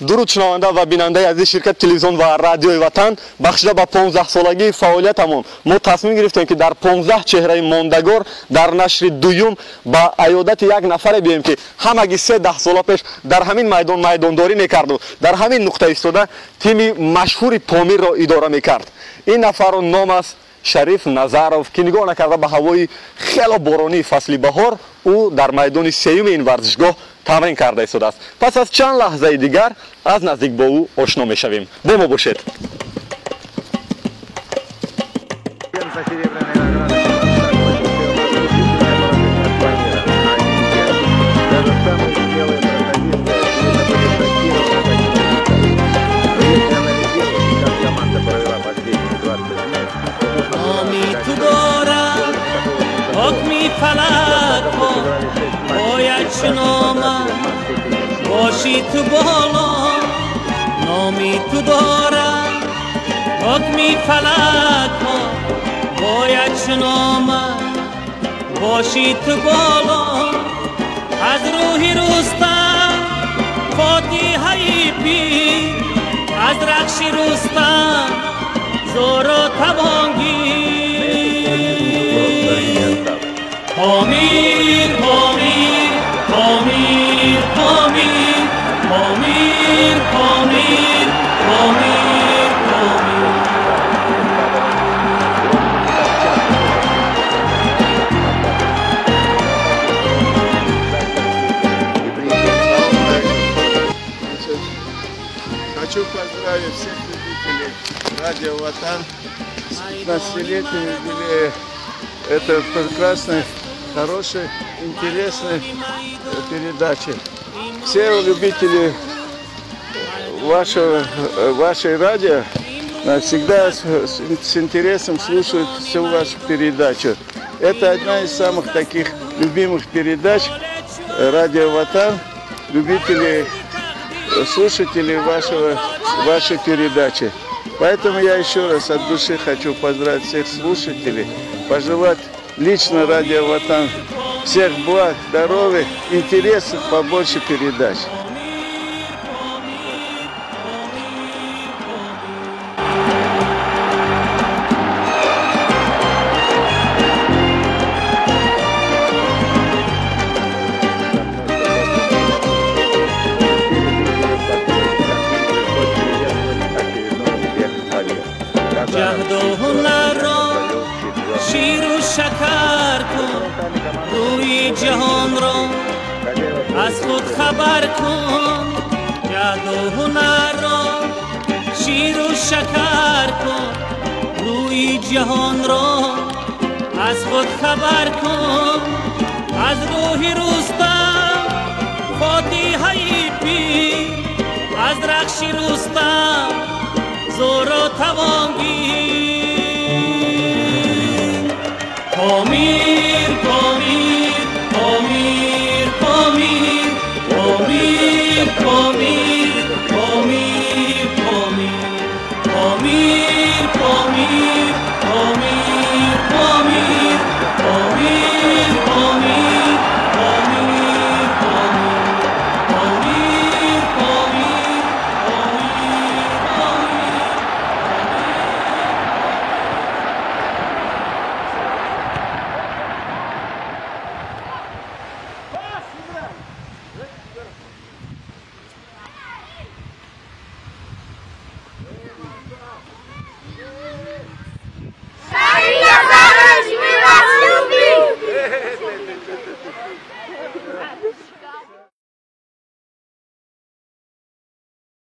дуруд шунаванда ва бинандаи азизи ширкати телевизион ва радиои ватан, бахшида ба 15-солагии фаъолиятамон мо тасмим гирифтем ки дар 15 чеҳраи мондагор дар нашри дуюм ба аёдати як нафаре бием ки ҳамаги 3-10 сола пеш дар ҳамин майдон майдондорӣ мекарду, дар ҳамин нуқта истода тими машҳури Помирро идора мекард. ин нафарро ном аст Шариф Назаров ки нигоҳ накарда ба ҳавои хело боронии фасли баҳор ӯ дар майдони сеюми ин варзишгоҳ тамрин карда истодааст. пас аз чанд лаҳзаи дигар аз наздик бо ӯ ошно мешавем. Бо мо бошед. باشی تو بالا نامی تو دارم حکمی فلک ها باید شنامد باشی تو بالا از روحی رستم فاتحه پیر از رخشی رستم زور و توانگیر پامیر پامیر پامیر پامیر پامیر پامیر پامیر پامیر Хочу поздравить всех любителей радио Ватан с 15-летним юбилеем. Это прекрасной, хорошей, интересной передачи. Все любители вашей радио всегда с интересом слушают всю вашу передачу. Это одна из самых таких любимых передач радио Ватан, любителей, слушателей вашей передачи. Поэтому я еще раз от души хочу поздравить всех слушателей, пожелать лично радио Ватан всех благ, здоровья, интересов, побольше передач. از خود خبر کن جهد و هنر را شیر و شکر کن روی جهان را از خود خبر کن از روح رستم فاتحه پیر از رخش رستم